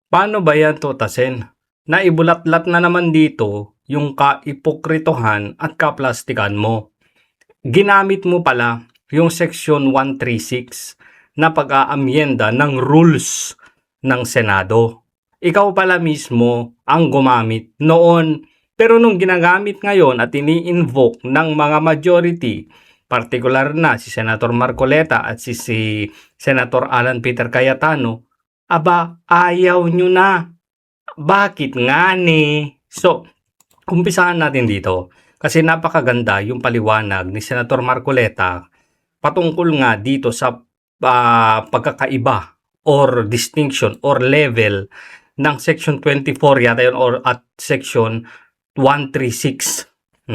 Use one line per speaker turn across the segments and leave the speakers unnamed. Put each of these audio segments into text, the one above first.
Paano ba yan tutasin? Naibulatlat na naman dito yung kaipokritohan at kaplastikan mo. Ginamit mo pala yung Section 136 na pag-aamyenda ng rules ng Senado. Ikaw pala mismo ang gumamit noon. Pero nung ginagamit ngayon at ini-invoke ng mga majority, partikular na si Senator Marcoleta at si Senator Alan Peter Cayetano, aba, ayaw nyo na. Bakit nga ni? So, umpisahan natin dito. Kasi napakaganda yung paliwanag ni Senator Marcoleta patungkol nga dito sa pagkakaiba or distinction or level ng Section 24 yata yun or at Section 136.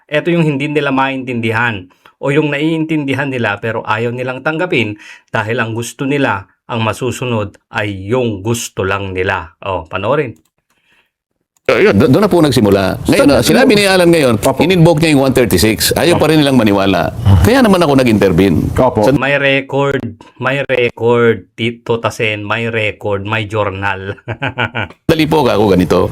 Ito yung hindi nila maintindihan o yung naiintindihan nila pero ayaw nilang tanggapin dahil ang gusto nila, ang masusunod ay yung gusto lang nila. Panoorin.
Doon na po nagsimula. Ngayon, sinabi ni Alan ngayon, in-invoke niya yung 136. Ayaw pa rin nilang maniwala. Kaya naman ako nag-intervene.
May record, Tito Tasen, may record, may journal.
Dali po ako ganito.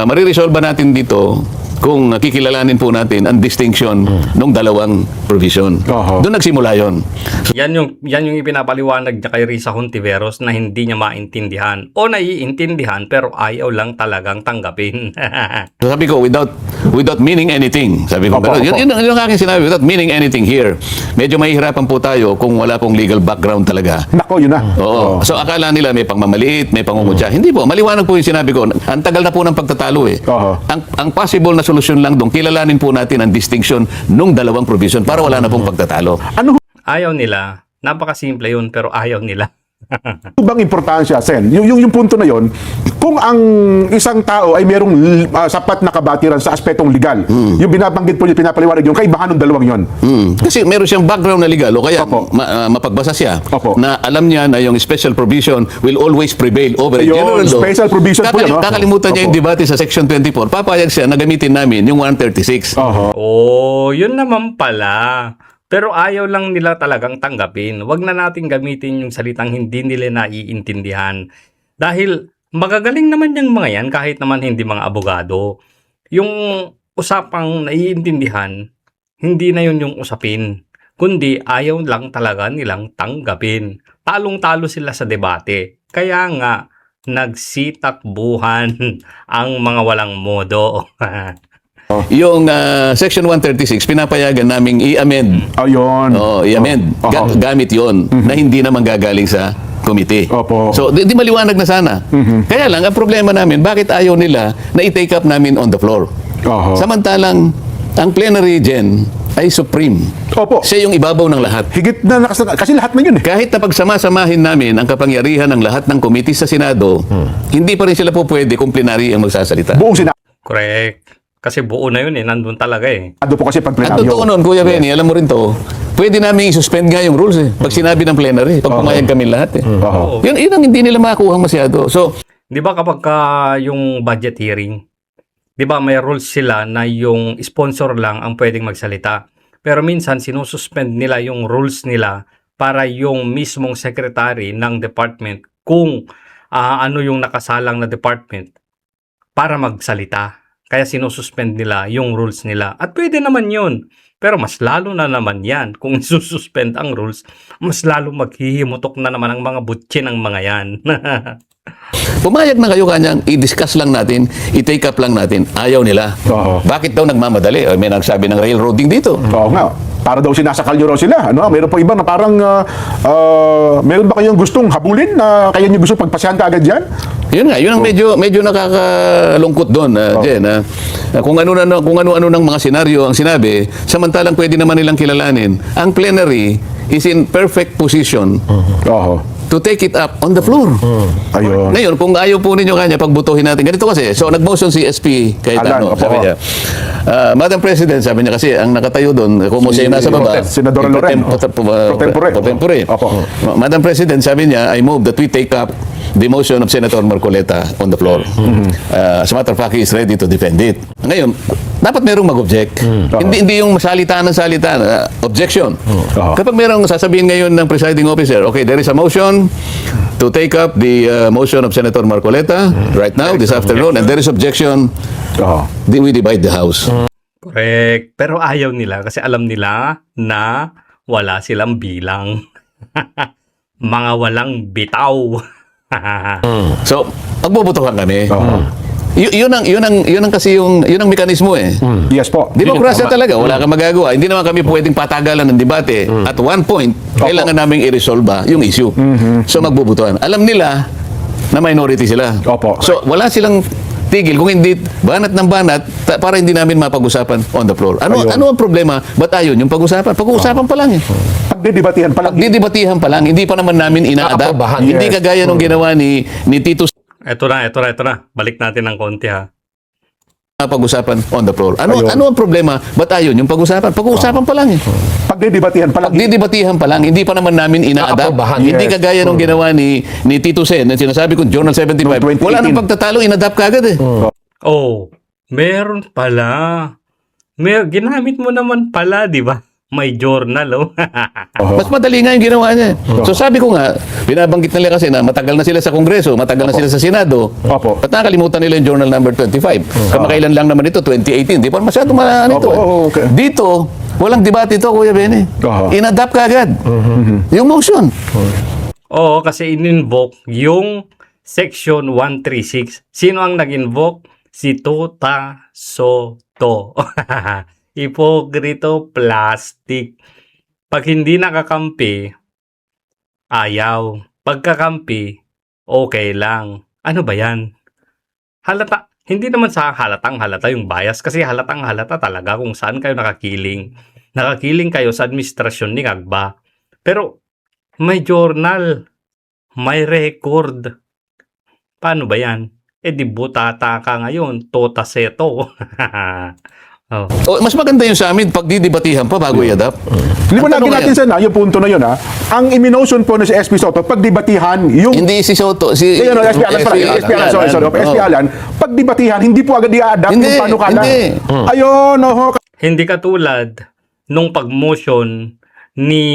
Mariresolve natin dito kung kikilalanin po natin ang distinction ng dalawang provision. Doon nagsimula yon.
Yan yung ipinapaliwanag niya kay Risa Hontiveros na hindi niya maintindihan o naiintindihan pero ayaw lang talagang tanggapin.
Sabi ko, without meaning anything. Sabi ko, pero yun ang aking sinabi, without meaning anything here. Medyo mahihirapan po tayo kung wala pong legal background talaga.
Nako, yun na.
Oo. So akala nila may pangmamaliit, may pangungutya. Hindi po, maliwanag po yung sinabi ko. Ang tagal na po ng pagtatalo eh. Ang possible na solusyon lang doon, kilalanin po natin ang distinction nung dalawang provision para wala na pong pagtatalo.
Ano
Ayaw nila. Napakasimple yun pero ayaw nila.
bang importansya, Sen? Yung punto na yon, kung ang isang tao ay merong sapat na kabatiran sa aspetong legal, yung binabanggit po yung pinapaliwanag yung kaibahan ng dalawang yon.
Kasi meron siyang background na legal o kaya mapagbasa siya na alam niya na yung special provision will always prevail over general law.
Special provision po yun.
Kakalimutan niya yung debate sa Section 24. Papayag siya na gamitin namin yung 136.
Yun naman pala. Pero ayaw lang nila talagang tanggapin. Huwag na natin gamitin yung salitang hindi nila naiintindihan. Dahil magagaling naman yung mga yan kahit naman hindi mga abogado. Yung usapang naiintindihan, hindi na yun yung usapin. Kundi ayaw lang talaga nilang tanggapin. Talong-talo sila sa debate. Kaya nga, nagsitakbuhan ang mga walang modo.
Yung Section 136, pinapayagan naming i-amend.
Ayun.
I-amend. Gamit yon na hindi naman gagaling sa committee. So, di maliwanag na sana. Kaya lang, ang problema namin, bakit ayaw nila na i-take up namin on the floor? Samantalang, ang plenary gen ay supreme. Siya yung ibabaw ng lahat.
Higit na kasi lahat na yun eh.
Kahit na pagsama-samahin namin ang kapangyarihan ng lahat ng committee sa Senado, hindi pa rin sila po pwede kung plenary ang magsasalita.
Buong Senado.
Correct. Kasi buo na yun nandun talaga eh.
Ado po kasi pag plenaryo.
At totoo nun, Kuya Benny, alam mo rin to, pwede namin i-suspend nga yung rules eh. Pag sinabi ng plenary, pag pumayag kami lahat eh. Yun ang hindi nila makuha masyado. So,
di ba kapag yung budget hearing, di ba may rules sila na yung sponsor lang ang pwedeng magsalita. Pero minsan sinususpend nila yung rules nila para yung mismong secretary ng department kung ano yung nakasalang na department para magsalita. Kaya sinususpend nila yung rules nila. At pwede naman yun. Pero mas lalo na naman yan. Kung sususpend ang rules, mas lalo maghihimutok na naman ang mga butche ng mga yan.
pumayag na kayo kanyang i-discuss lang natin, i-take up lang natin. Ayaw nila. Bakit daw nagmamadali? May nagsabi ng railroading dito.
Oo nga. Para daw sinasakal nyo raw sila. Meron pa iba na parang meron ba kayong gustong habulin na kaya nyo gusto pagpasyahan ka agad dyan?
Yun nga, yun ang medyo nakakalungkot doon, Jen. Kung ano-ano ng mga senaryo ang sinabi, samantalang pwede naman nilang kilalanin. Ang plenary is in perfect position to take it up on the floor.
Ayun.
Ngayon, kung ayaw po ninyo kanya, pagbutuhin natin. Ganito kasi, so nag-motion si SP Cayetano. Sabi niya, Madam President, sabi niya kasi, ang nakatayo doon, kung siya nasa baba,
Senador Loren.
pro tempore. Madam President, sabi niya, I move that we take up the motion of Senator Marcoleta on the floor. As a matter of fact, he is ready to defend it. Ngayon, dapat merong mag-object. Hindi yung salita ng salita. Objection. Kapag merong sasabihin ngayon ng presiding officer, okay, there is a motion to take up the motion of Senator Marcoleta right now, this afternoon, and there is objection, then we divide the House.
Correct. Pero ayaw nila kasi alam nila na wala silang bilang. Mga walang bitaw.
So, magbobotohan kami. Yun ang mekanismo eh.
Yes po.
Demokrasya talaga, wala kang magagawa. Hindi naman kami pwedeng patagalan ng debate. At one point, kailangan naming i-resolve yung issue. So magbobotohan. Alam nila na minority sila.
Opo.
So wala silang tigil kung hindi banat ng banat para hindi namin mapag-usapan on the floor. Ano ang problema? Ba't ayun yung pag-usapan? Pag-uusapan pa lang eh.
Pagdidebatihan pa lang.
Pagdidebatihan pa lang, hindi pa naman namin ina-adapt. Hindi kagaya nung ginawa ni Tito
Ito na. Balik natin ng konti ha.
pag-usapan on the floor. Ano ang problema? Ba't ayun yung pag-usapan? Pag-uusapan pa lang eh.
Pagdidebatihan pa lang.
Pagdidebatihan pa lang, hindi pa naman namin ina-adapt. Hindi kagaya nung ginawa ni Tito Sen, na sinasabi ko, Journal 75. Wala nang pagtatalo, in-adapt kagad eh.
Oh, meron pala. Ginamit mo naman pala, di ba? May journal, oh.
Mas madali nga yung ginawa niya. So sabi ko nga, binabanggit nila kasi na matagal na sila sa Kongreso, matagal na sila sa Senado. At nakakalimutan nila yung Journal number 25. Kamakailan lang naman ito, 2018. Di pa masyado malaan ito.
Okay.
Dito, walang debate ito, Kuya Benny. In-adapt kagad. Yung motion.
Oo, kasi in-invoke yung Section 136. Sino ang nag-invoke? Si Tota Soto. Hipokrito plastic. Pag hindi nakakampi, ayaw. Pagkakampi, okay lang. Ano ba yan? Halata. Hindi naman sa halatang halata yung bias kasi halatang halata talaga kung saan kayo nakakiling. Nakakiling kayo sa administrasyon ni Agba. Pero may journal, may record. Paano ba yan? Di butata ka ngayon, Tota Seto.
Mas maganda yung sa amin pag didebatihan pa bago i-adapt.
Hindi mo lagi natin sana yung punto na yun ha. Ang iminotion po na si SP Soto, pagdebatihan yung...
Hindi si Soto,
SP Alan, SP Alan, pagdebatihan, hindi po agad i-adapt yung panukala. Ayun,
Hindi katulad nung pag-motion ni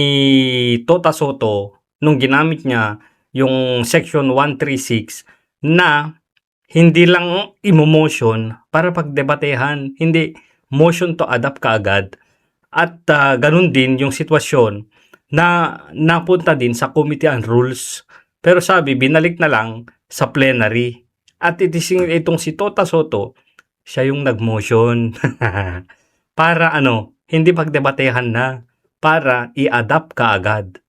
Tota Soto nung ginamit niya yung Section 136 na hindi lang imo-motion para pagdebatehan, hindi motion to adapt kaagad. At ganun din yung sitwasyon na napunta din sa Committee on Rules. Pero sabi, binalik na lang sa plenary. At itong si Tota Soto, siya yung nag-motion. Para hindi pagdebatehan na. Para i-adapt kaagad.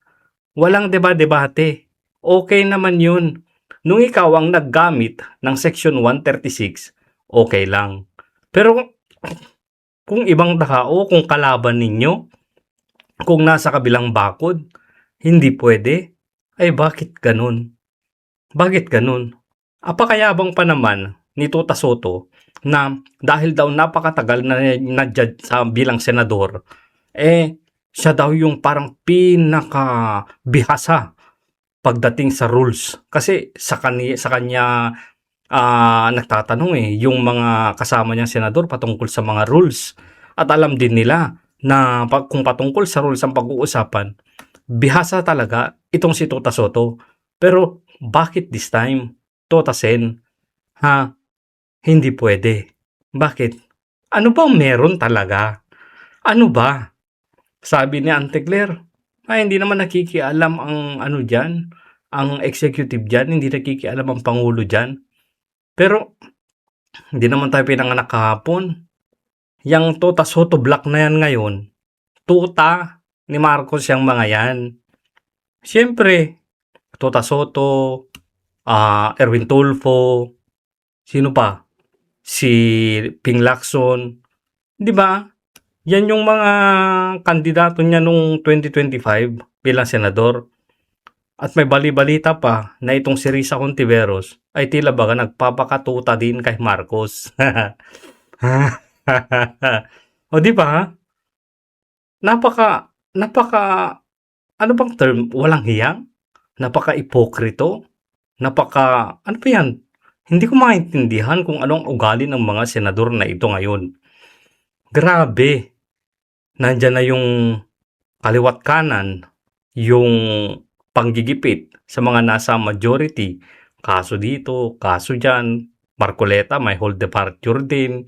Walang debate. Okay naman yun. Nung ikaw ang naggamit ng Section 136, okay lang. Pero kung ibang tao, kung kalaban ninyo, kung nasa kabilang bakod, hindi pwede. Ay bakit ganun? Bakit ganun? Apakayabang pa naman ni Tota Soto na dahil daw napakatagal na judge sa bilang senador, siya daw yung parang pinakabihasa pagdating sa rules. Kasi sa kanya nagtatanong yung mga kasama niyang senador patungkol sa mga rules. At alam din nila na kung patungkol sa rules ang pag-uusapan, bihasa talaga itong si Tota Soto. Pero bakit this time, Tota Sen? Hindi pwede. Bakit? Ano bang meron talaga? Ano ba? Sabi ni Auntie Claire, hindi naman nakikialam ang dyan, ang executive dyan, hindi nakikialam ang Pangulo dyan. Pero, hindi naman tayo pinanganak kahapon. Yang Tota Soto Black na yan ngayon, tuta ni Marcos yung mga yan. Siyempre, Tota Soto, Erwin Tulfo, sino pa? Si Ping Lacson, di ba? Yan yung mga kandidato niya nung 2025 bilang senador. At may bali-balita pa na itong si Risa Contiveros ay tila baga nagpapakatuta din kay Marcos. O di ba? Napaka ano bang term? Walang hiyang? Napaka-ipokrito? Ano pa yan? Hindi ko maintindihan kung anong ugali ng mga senador na ito ngayon. Grabe. Nandyan na yung kaliwat kanan, yung panggigipit sa mga nasa majority. Kaso dito, kaso dyan. Marcoleta may hold departure din.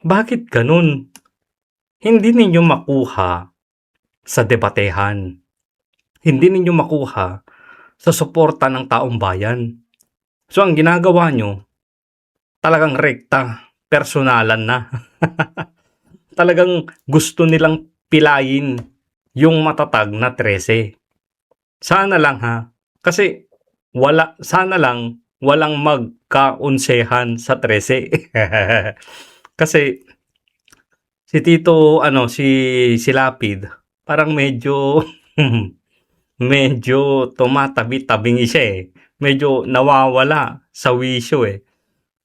Bakit ganun? Hindi ninyo makuha sa debatehan. Hindi ninyo makuha sa suporta ng taong bayan. So ang ginagawa nyo, talagang rekta, personalan na. Talagang gusto nilang pilayin yung matatag na 13. Sana lang ha, kasi sana lang walang magkaunsehan sa 13. Kasi si Tito, si Lapid, parang medyo medyo tumatabi-tabingi siya eh. Medyo nawawala sa wisyo eh.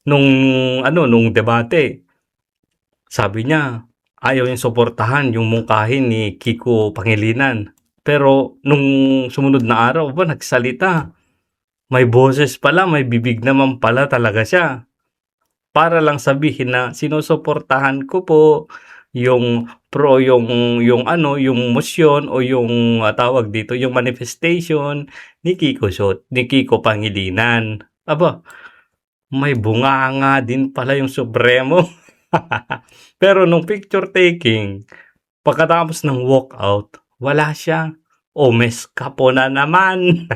Nung debate, sabi niya, ayaw niyang suportahan yung mungkahin ni Kiko Pangilinan. Pero nung sumunod na araw, nagsalita. May boses pala, may bibig naman pala talaga siya. Para lang sabihin na sinusuportahan ko po yung yung motion o yung tawag dito, yung manifestation ni Kiko Pangilinan. Aba, may bunganga din pala yung Supremo. Pero nung picture taking, pagkatapos ng walkout, wala siya. O mes ka po na naman.